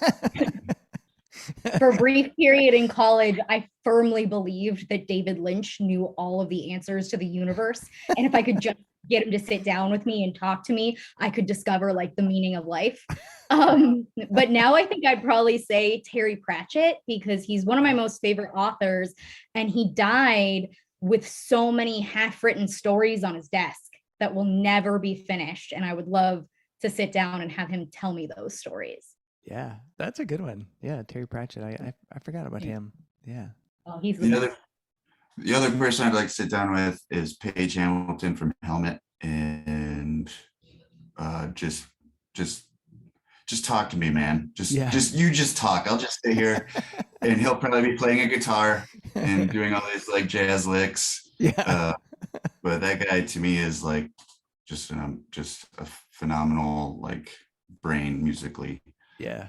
For a brief period in college, I firmly believed that David Lynch knew all of the answers to the universe. And if I could just get him to sit down with me and talk to me, I could discover like the meaning of life. But now I think I'd probably say Terry Pratchett because he's one of my most favorite authors. And he died with so many half-written stories on his desk that will never be finished. And I would love to sit down and have him tell me those stories. Yeah, that's a good one. Yeah, Terry Pratchett. I forgot about him. Yeah. Oh, he's the other person I'd like to sit down with is Paige Hamilton from Helmet, and just talk to me, man. Just talk. I'll just sit here, and he'll probably be playing a guitar and doing all these like jazz licks. Yeah. but that guy to me is like just a phenomenal like brain musically. Yeah.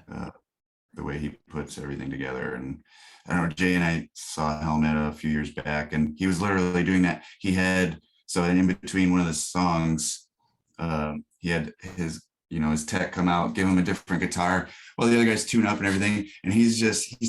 The way he puts everything together. And I don't know, Jay and I saw Helmet a few years back, and he was literally doing that. He had, so in between one of the songs, he had his, his tech come out, give him a different guitar while the other guys tune up and everything. And he's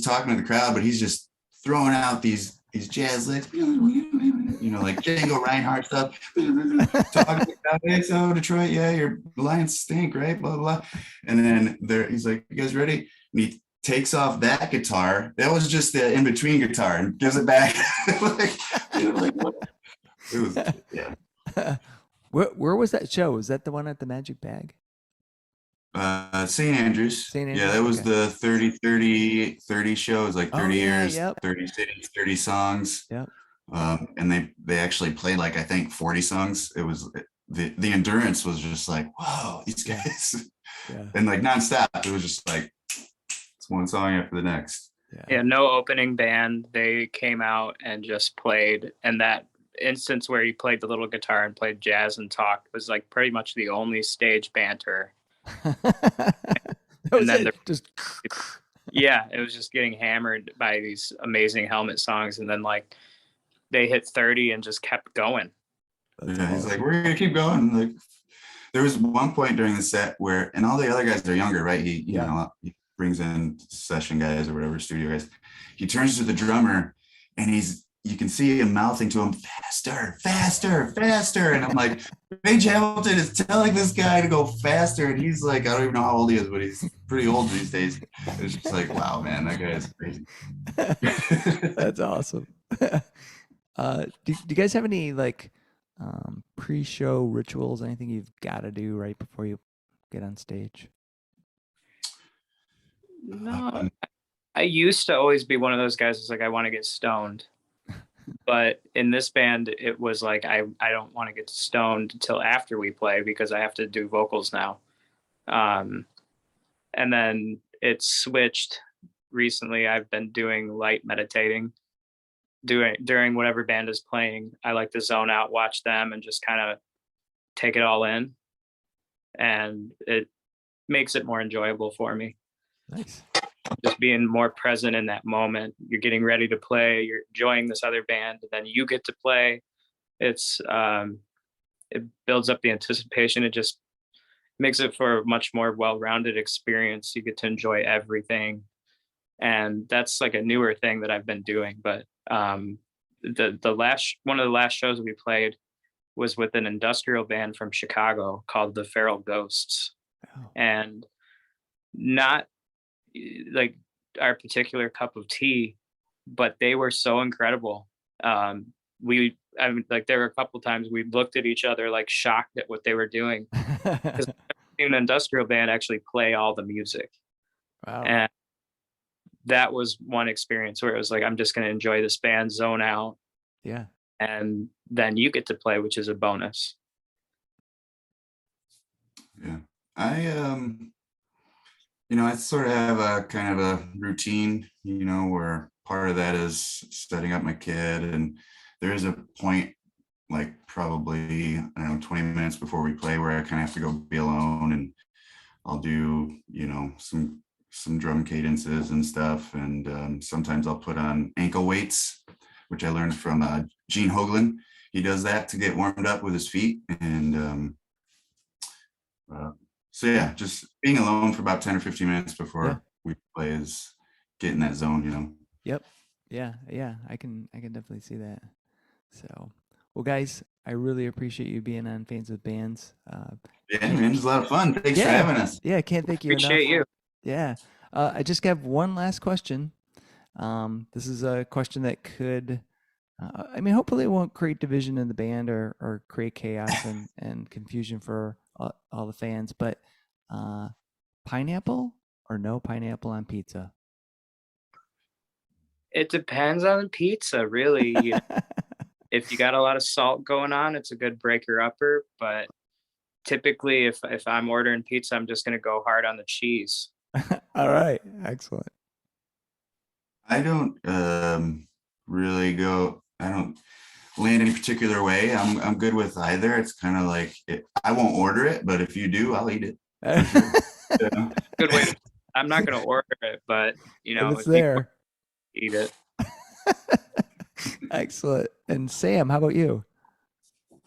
talking to the crowd, but he's just throwing out these jazz licks, like Django Reinhardt stuff. Talking about, hey, so Detroit, yeah, your Lions stink, right? Blah, blah, blah. And then he's like, you guys ready? And he takes off that guitar. That was just the in-between guitar, and gives it back. What? It was, yeah. Where was that show? Was that the one at the Magic Bag? St. Andrews. St. Andrews. Yeah, that was the 30 shows, like 30 years, yep. 30 cities, 30 songs. Yep. And they actually played like, I think 40 songs. It was the endurance was just like, whoa, these guys. Yeah. And like nonstop. It was just like it's one song after the next. Yeah, no opening band. They came out and just played. And that instance where he played the little guitar and played jazz and talked was like pretty much the only stage banter. And then just yeah, it was just getting hammered by these amazing Helmet songs, and then like they hit 30 and just kept going. Yeah, he's like, we're gonna keep going. Like there was one point during the set where, and all the other guys are younger, right? He he brings in session guys or whatever, studio guys. He turns to the drummer, and you can see him mouthing to him, faster, faster, faster. And I'm like, Paige Hamilton is telling this guy to go faster. And he's like, I don't even know how old he is, but he's pretty old these days. It's just like, wow, man, that guy is crazy. That's awesome. Do you guys have any like pre-show rituals, anything you've got to do right before you get on stage? No, I used to always be one of those guys who's like, I want to get stoned. But in this band, it was like, I don't want to get stoned until after we play because I have to do vocals now. And then it switched recently. I've been doing light meditating during whatever band is playing. I like to zone out, watch them, and just kind of take it all in. And it makes it more enjoyable for me. Nice. Just being more present in that moment. You're getting ready to play, you're enjoying this other band, and then you get to play. It's it builds up the anticipation. It just makes it for a much more well-rounded experience. You get to enjoy everything. And that's like a newer thing that I've been doing. But one of the last shows we played was with an industrial band from Chicago called the Feral Ghosts. Oh. And not like our particular cup of tea, but they were so incredible. There were a couple times we looked at each other like shocked at what they were doing. Because an industrial band actually play all the music. Wow. And that was one experience where it was like, I'm just going to enjoy this band, zone out. Yeah. And then you get to play, which is a bonus. Yeah. I sort of have a kind of a routine, where part of that is setting up my kid. And there is a point, like probably, 20 minutes before we play, where I kind of have to go be alone, and I'll do, some drum cadences and stuff. And sometimes I'll put on ankle weights, which I learned from Gene Hoglan. He does that to get warmed up with his feet. And so yeah, just being alone for about 10 or 15 minutes before we play is getting that zone, Yep. Yeah. I can definitely see that. So, well, guys, I really appreciate you being on Fans with Bands. Yeah, man, it was a lot of fun. Thanks for having us. Yeah, I can't thank you Appreciate enough. you. Yeah. I just have one last question. This is a question that could, hopefully it won't create division in the band or create chaos and confusion for all the fans, but pineapple or no pineapple on pizza? It depends on the pizza, really. If you got a lot of salt going on, it's a good breaker upper. But typically, if I'm ordering pizza, I'm just going to go hard on the cheese. All right, excellent. I don't really go. land any particular way. I'm good with either. It's kind of like I won't order it, but if you do, I'll eat it. For sure. Yeah. Good way. I'm not going to order it, but you know, If it's if you there. eat it. Excellent. And Sam, how about you?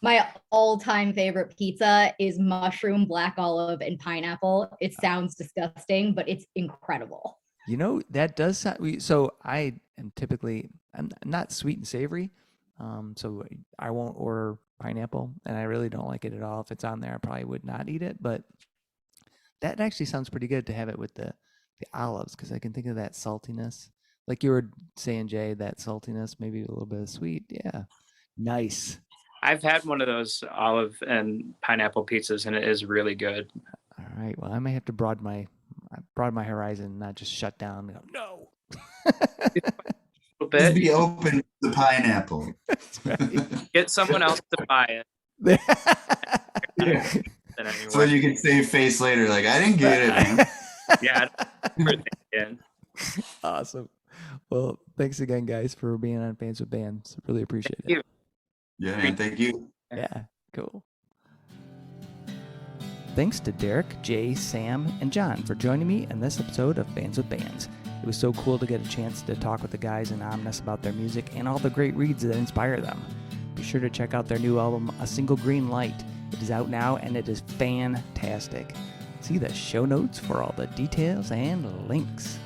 My all-time favorite pizza is mushroom, black olive, and pineapple. It sounds disgusting, but it's incredible. You know, that does sound. So I am typically, I'm not sweet and savory. So I won't order pineapple, and I really don't like it at all. If it's on there, I probably would not eat it. But that actually sounds pretty good to have it with the olives, because I can think of that saltiness. Like you were saying, Jay, that saltiness, maybe a little bit of sweet. Yeah. Nice. I've had one of those olive and pineapple pizzas, and it is really good. All right. Well, I may have to broaden my horizon, not just shut down and go, no. A little Just bit. be open to the pineapple. That's right. Get someone else to buy it. Then So anyway. you can save face later, like I didn't get it, man. Yeah. Again. Awesome. Well, thanks again, guys, for being on Bands with Bands. Really appreciate Thank it. Yeah, man. Thank you. Yeah, cool. Thanks to Derek, Jay, Sam, and John for joining me in this episode of Bands with Bands. It was so cool to get a chance to talk with the guys in Ommnus about their music and all the great reads that inspire them. Be sure to check out their new album, A Single Green Light. It is out now and it is fantastic. See the show notes for all the details and links.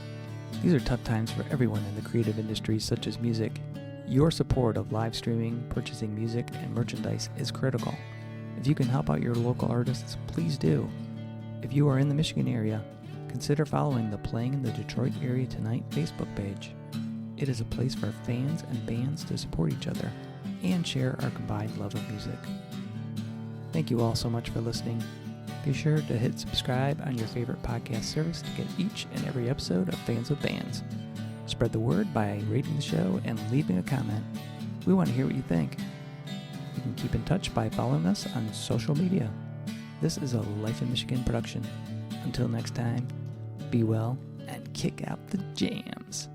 These are tough times for everyone in the creative industries such as music. Your support of live streaming, purchasing music, and merchandise is critical. If you can help out your local artists, please do. If you are in the Michigan area, consider following the Playing in the Detroit Area Tonight Facebook page. It is a place for fans and bands to support each other and share our combined love of music. Thank you all so much for listening. Be sure to hit subscribe on your favorite podcast service to get each and every episode of Fans with Bands. Spread the word by rating the show and leaving a comment. We want to hear what you think. You can keep in touch by following us on social media. This is a Life in Michigan production. Until next time, be well and kick out the jams.